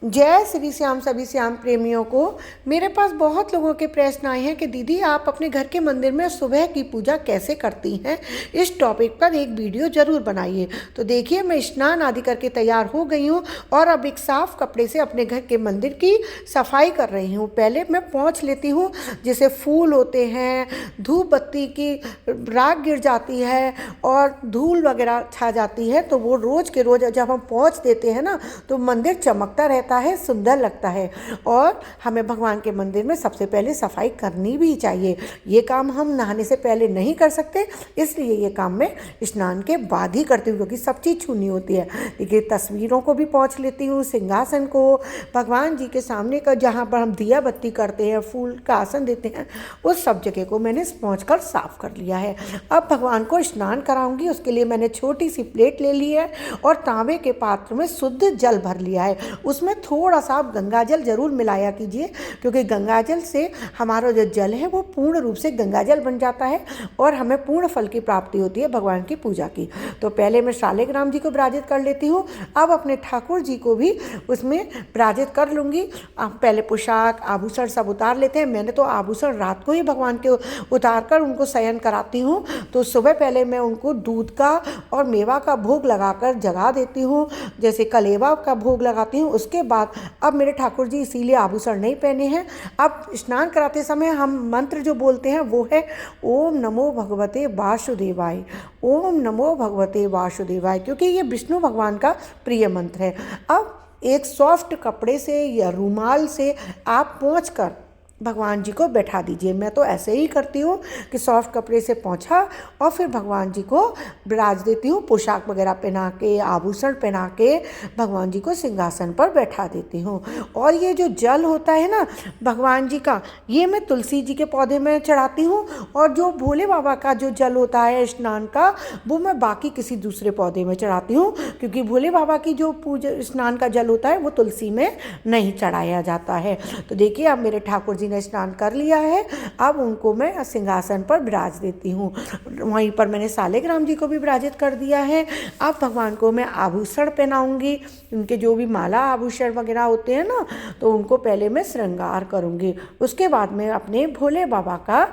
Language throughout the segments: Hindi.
जय श्री श्याम सभी श्याम प्रेमियों को। मेरे पास बहुत लोगों के प्रश्न आए हैं कि दीदी आप अपने घर के मंदिर में सुबह की पूजा कैसे करती हैं। इस टॉपिक पर एक वीडियो ज़रूर बनाइए। तो देखिए, मैं स्नान आदि करके तैयार हो गई हूँ और अब एक साफ़ कपड़े से अपने घर के मंदिर की सफाई कर रही हूँ। पहले मैं पोंछ लेती हूँ, जैसे फूल होते हैं, धूप बत्ती की राख गिर जाती है और धूल वगैरह छा जाती है, तो वो रोज़ के रोज़ जब हम पोंछ देते हैं ना, तो मंदिर चमकता रहता है, सुंदर लगता है। और हमें भगवान के मंदिर में सबसे पहले सफाई करनी भी चाहिए। ये काम हम नहाने से पहले नहीं कर सकते, इसलिए ये काम मैं स्नान के बाद ही करती हूँ, क्योंकि सब चीज़ छूनी होती है। देखिए, तस्वीरों को भी पोंछ लेती हूँ, सिंहासन को, भगवान जी के सामने का जहाँ पर हम दिया बत्ती करते हैं, फूल का आसन देते हैं, उस सब जगह को मैंने पोंछ कर साफ कर लिया है। अब भगवान को स्नान कराऊंगी। उसके लिए मैंने छोटी सी प्लेट ले ली है और तांबे के पात्र में शुद्ध जल भर लिया है। उसमें थोड़ा सा आप गंगा जल जरूर मिलाया कीजिए, क्योंकि गंगा जल से हमारा जो जल है वो पूर्ण रूप से गंगा जल बन जाता है और हमें पूर्ण फल की प्राप्ति होती है भगवान की पूजा की। तो पहले मैं शालिग्राम जी को विराजित कर लेती हूँ। अब अपने ठाकुर जी को भी उसमें विराजित कर लूँगी। अब पहले पोशाक आभूषण सब उतार लेते हैं। मैंने तो आभूषण रात को ही भगवान के उतार कर उनको शयन कराती हूँ। तो सुबह पहले मैं उनको दूध का और मेवा का भोग लगाकर जगा देती हूँ, जैसे कलेवा का भोग लगाती हूँ। उसके बाद अब मेरे ठाकुर जी इसीलिए आभूषण नहीं पहने हैं। अब स्नान कराते समय हम मंत्र जो बोलते हैं वो है ओम नमो भगवते वासुदेवाय, ओम नमो भगवते वासुदेवाय, क्योंकि ये विष्णु भगवान का प्रिय मंत्र है। अब एक सॉफ्ट कपड़े से या रूमाल से आप पोंछ कर भगवान जी को बैठा दीजिए। मैं तो ऐसे ही करती हूँ कि सॉफ्ट कपड़े से पोंछा और फिर भगवान जी को विराज देती हूँ। पोशाक वगैरह पहना के, आभूषण पहना के भगवान जी को सिंहासन पर बैठा देती हूँ। और ये जो जल होता है ना भगवान जी का, ये मैं तुलसी जी के पौधे में चढ़ाती हूँ। और जो भोले बाबा का जो जल होता है स्नान का, वो मैं बाकी किसी दूसरे पौधे में चढ़ाती हूँ, क्योंकि भोले बाबा की जो पूजा स्नान का जल होता है वो तुलसी में नहीं चढ़ाया जाता है। तो देखिए, अब मेरे ठाकुर जी ने स्नान कर लिया है। अब उनको मैं सिंहासन पर विराज देती हूँ। वहीं पर मैंने शालिग्राम जी को भी विराजित कर दिया है। अब भगवान को मैं आभूषण पहनाऊंगी। उनके जो भी माला आभूषण वगैरह होते हैं ना, तो उनको पहले मैं श्रृंगार करूंगी। उसके बाद मैं अपने भोले बाबा का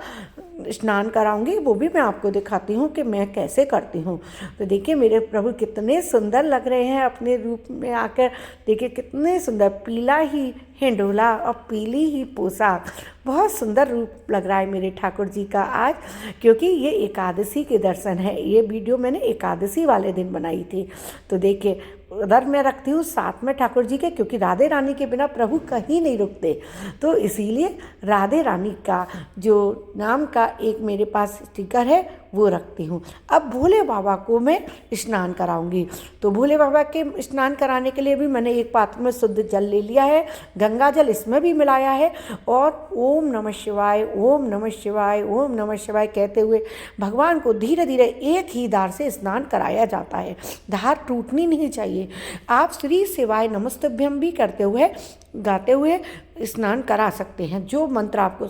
स्नान कराऊंगी। वो भी मैं आपको दिखाती हूँ कि मैं कैसे करती हूँ। तो देखिए, मेरे प्रभु कितने सुंदर लग रहे हैं अपने रूप में आकर। देखिए कितने सुंदर, पीला ही हिंडोला और पीली ही पोशाक, बहुत सुंदर रूप लग रहा है मेरे ठाकुर जी का आज, क्योंकि ये एकादशी के दर्शन है। ये वीडियो मैंने एकादशी वाले दिन बनाई थी। तो देखिए, उधर मैं रखती हूँ साथ में ठाकुर जी के, क्योंकि राधे रानी के बिना प्रभु कहीं नहीं रुकते। तो इसीलिए राधे रानी का जो नाम का एक मेरे पास स्टिकर है वो रखती हूँ। अब भोले बाबा को मैं स्नान कराऊंगी। तो भोले बाबा के स्नान कराने के लिए भी मैंने एक पात्र में शुद्ध जल ले लिया है, गंगा जल इसमें भी मिलाया है। और ओम नमः शिवाय, ओम नमः शिवाय, ओम नमः शिवाय कहते हुए भगवान को धीरे धीरे एक ही धार से स्नान कराया जाता है। धार टूटनी नहीं चाहिए। आप श्री शिवाय नमस्तभ्यम भी करते हुए, गाते हुए स्नान करा सकते हैं। जो मंत्र आपको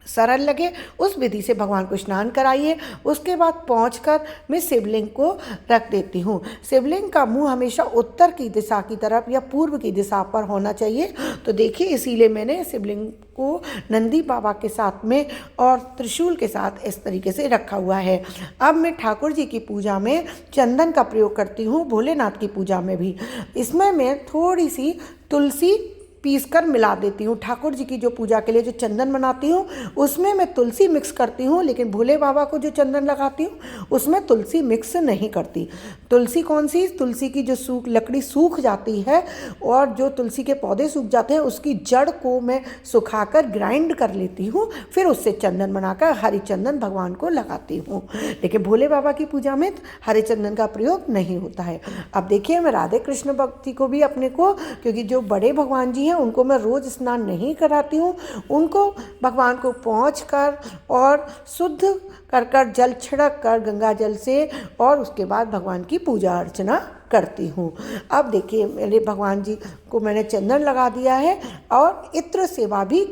सरल लगे उस विधि से भगवान को स्नान कराइए। उसके बाद पहुंचकर मैं शिवलिंग को रख देती हूँ। शिवलिंग का मुंह हमेशा उत्तर की दिशा की तरफ या पूर्व की दिशा पर होना चाहिए। तो देखिए, इसीलिए मैंने शिवलिंग को नंदी बाबा के साथ में और त्रिशूल के साथ इस तरीके से रखा हुआ है। अब मैं ठाकुर जी की पूजा में चंदन का प्रयोग करती हूँ, भोलेनाथ की पूजा में भी। इसमें मैं थोड़ी सी तुलसी पीस कर मिला देती हूँ। ठाकुर जी की जो पूजा के लिए जो चंदन बनाती हूँ उसमें मैं तुलसी मिक्स करती हूँ, लेकिन भोले बाबा को जो चंदन लगाती हूँ उसमें तुलसी मिक्स नहीं करती। तुलसी कौन सी? तुलसी की जो लकड़ी सूख जाती है और जो तुलसी के पौधे सूख जाते हैं उसकी जड़ को मैं सुखाकर ग्राइंड कर लेती हूँ, फिर उससे चंदन बनाकर हरी चंदन भगवान को लगाती हूँ। लेकिन भोले बाबा की पूजा में हरे चंदन का प्रयोग नहीं होता है। अब देखिए, मैं राधे कृष्ण भक्ति को भी अपने को, क्योंकि जो बड़े भगवान जी हैं उनको मैं रोज़ स्नान नहीं कराती हूँ। उनको भगवान को पहुँच कर और शुद्ध कर जल छिड़क कर गंगा जल से, और उसके बाद भगवान की पूजा अर्चना करती हूँ। अब देखिए मेरे भगवान जी को मैंने चंदन लगा दिया है और इत्र सेवा भी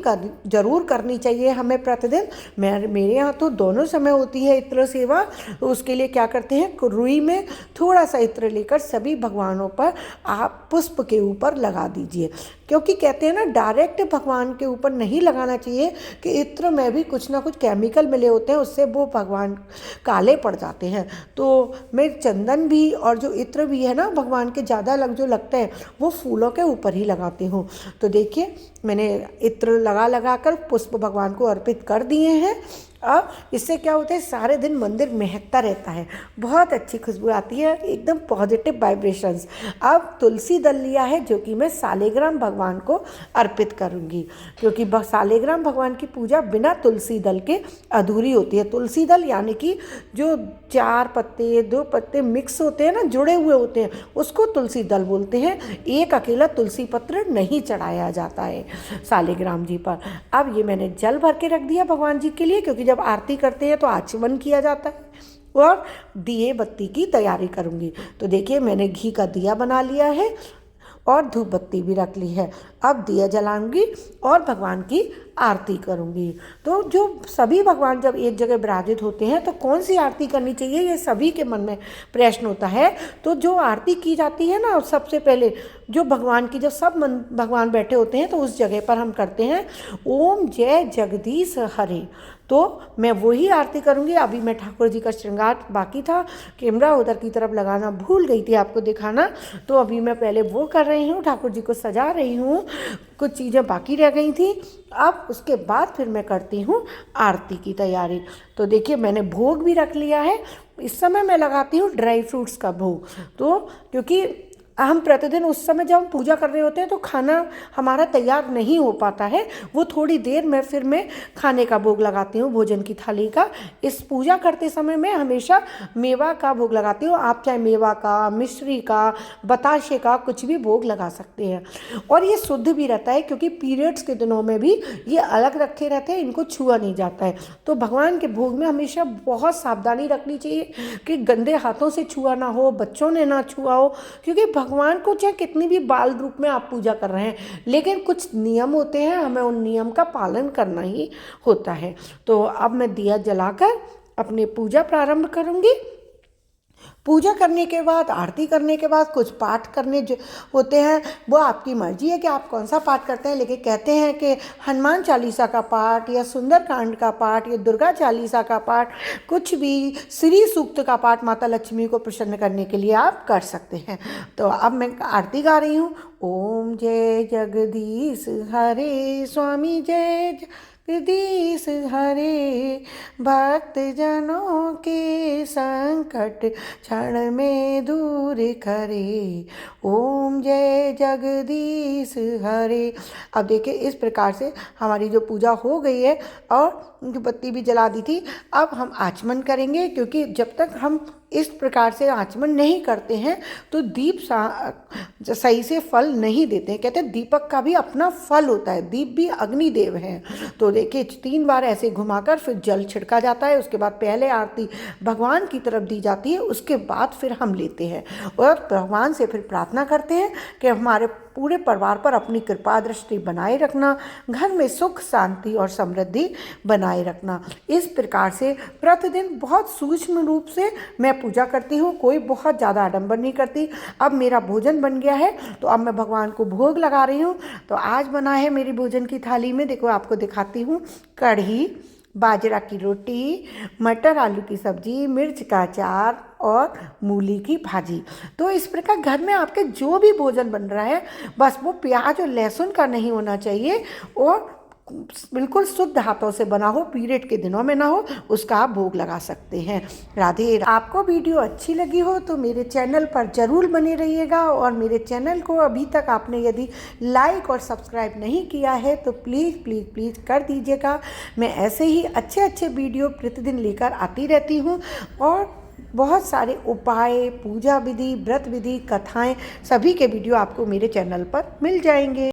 जरूर करनी चाहिए हमें प्रतिदिन। मेरे यहाँ तो दोनों समय होती है इत्र सेवा। तो उसके लिए क्या करते हैं, रुई में थोड़ा सा इत्र लेकर सभी भगवानों पर आप पुष्प के ऊपर लगा दीजिए, क्योंकि कहते हैं ना डायरेक्ट भगवान के ऊपर नहीं लगाना चाहिए कि इत्र में भी कुछ ना कुछ केमिकल मिले होते हैं, उससे वो भगवान काले पड़ जाते हैं। तो मैं चंदन भी और जो इत्र भी है ना भगवान के ज़्यादा जो लगता है वो फूलों के ऊपर ही लगाती हूँ। तो देखिए मैंने इत्र लगा कर पुष्प भगवान को अर्पित कर दिए हैं। अब इससे क्या होता है, सारे दिन मंदिर महकता रहता है, बहुत अच्छी खुशबू आती है, एकदम पॉजिटिव वाइब्रेशंस। अब तुलसी दल लिया है जो कि मैं सालिग्राम भगवान को अर्पित करूंगी, क्योंकि सालिग्राम भगवान की पूजा बिना तुलसी दल के अधूरी होती है। तुलसी दल यानी कि जो 4 पत्ते 2 पत्ते मिक्स होते हैं ना, जुड़े हुए होते हैं, उसको तुलसी दल बोलते हैं। एक अकेला तुलसी पत्र नहीं चढ़ाया जाता है सालिग्राम जी पर। अब ये मैंने जल भर के रख दिया भगवान जी के लिए, क्योंकि जब आरती करते हैं तो आचमन किया जाता है। और दिए बत्ती की तैयारी करूंगी। तो देखिए मैंने घी का दिया बना लिया है और धूप बत्ती भी रख ली है। अब दिया जलाऊंगी और भगवान की आरती करूंगी। तो जो सभी भगवान जब एक जगह विराजित होते हैं तो कौन सी आरती करनी चाहिए, ये सभी के मन में प्रश्न होता है। तो जो आरती की जाती है ना, सबसे पहले जो भगवान की, जब सब भगवान बैठे होते हैं तो उस जगह पर हम करते हैं ओम जय जगदीश हरे। तो मैं वही आरती करूंगी। अभी मैं ठाकुर जी का श्रृंगार बाकी था, कैमरा उधर की तरफ लगाना भूल गई थी आपको दिखाना, तो अभी मैं पहले वो कर रही हूँ, ठाकुर जी को सजा रही हूँ, कुछ चीज़ें बाकी रह गई थी। अब उसके बाद फिर मैं करती हूँ आरती की तैयारी। तो देखिए मैंने भोग भी रख लिया है। इस समय मैं लगाती हूँ ड्राई फ्रूट्स का भोग, तो क्योंकि हम प्रतिदिन उस समय जब हम पूजा कर रहे होते हैं तो खाना हमारा तैयार नहीं हो पाता है, वो थोड़ी देर में फिर मैं खाने का भोग लगाती हूँ, भोजन की थाली का। इस पूजा करते समय मैं हमेशा मेवा का भोग लगाती हूँ। आप चाहे मेवा का, मिश्री का, बताशे का कुछ भी भोग लगा सकते हैं। और ये शुद्ध भी रहता है, क्योंकि पीरियड्स के दिनों में भी ये अलग रखे रहते हैं, इनको छुआ नहीं जाता है। तो भगवान के भोग में हमेशा बहुत सावधानी रखनी चाहिए कि गंदे हाथों से छुआ ना हो, बच्चों ने ना छुआ हो, क्योंकि भगवान को चाहे कितनी भी बाल रूप में आप पूजा कर रहे हैं, लेकिन कुछ नियम होते हैं, हमें उन नियम का पालन करना ही होता है। तो अब मैं दिया जलाकर अपनी पूजा प्रारंभ करूंगी। पूजा करने के बाद, आरती करने के बाद कुछ पाठ करने जो होते हैं, वो आपकी मर्जी है कि आप कौन सा पाठ करते हैं। लेकिन कहते हैं कि हनुमान चालीसा का पाठ या सुंदरकांड का पाठ या दुर्गा चालीसा का पाठ, कुछ भी श्री सूक्त का पाठ माता लक्ष्मी को प्रसन्न करने के लिए आप कर सकते हैं। तो अब मैं आरती गा रही हूँ। ओम जय जगदीश हरे स्वामी जय जगदीश हरे, भक्त जनों के संकट क्षण में दूर करे। ओम जय जगदीश हरे। अब देखिए इस प्रकार से हमारी जो पूजा हो गई है और जो बत्ती भी जला दी थी, अब हम आचमन करेंगे, क्योंकि जब तक हम इस प्रकार से आचमन नहीं करते हैं तो दीप सही से फल नहीं देते हैं। कहते हैं दीपक का भी अपना फल होता है, दीप भी अग्निदेव हैं। तो देखिए 3 बार ऐसे घुमाकर फिर जल छिड़का जाता है, उसके बाद पहले आरती भगवान की तरफ दी जाती है, उसके बाद फिर हम लेते हैं और भगवान से फिर प्रार्थना करते हैं कि हमारे पूरे परिवार पर अपनी कृपा दृष्टि बनाए रखना, घर में सुख शांति और समृद्धि बनाए रखना। इस प्रकार से प्रतिदिन बहुत सूक्ष्म रूप से मैं पूजा करती हूँ, कोई बहुत ज़्यादा आडंबर नहीं करती। अब मेरा भोजन बन गया है तो अब मैं भगवान को भोग लगा रही हूँ। तो आज बना है मेरी भोजन की थाली में, देखो आपको दिखाती हूँ, कढ़ी, बाजरा की रोटी, मटर आलू की सब्जी, मिर्च का अचार और मूली की भाजी। तो इस प्रकार घर में आपके जो भी भोजन बन रहा है, बस वो प्याज और लहसुन का नहीं होना चाहिए और बिल्कुल शुद्ध हाथों से बना हो, पीरियड के दिनों में ना हो, उसका आप भोग लगा सकते हैं। राधे। आपको वीडियो अच्छी लगी हो तो मेरे चैनल पर ज़रूर बने रहिएगा, और मेरे चैनल को अभी तक आपने यदि लाइक और सब्सक्राइब नहीं किया है तो प्लीज़ प्लीज़ प्लीज़ कर दीजिएगा। मैं ऐसे ही अच्छे अच्छे वीडियो प्रतिदिन लेकर आती रहती हूँ, और बहुत सारे उपाय, पूजा विधि, व्रत विधि, कथाएँ, सभी के वीडियो आपको मेरे चैनल पर मिल जाएंगे।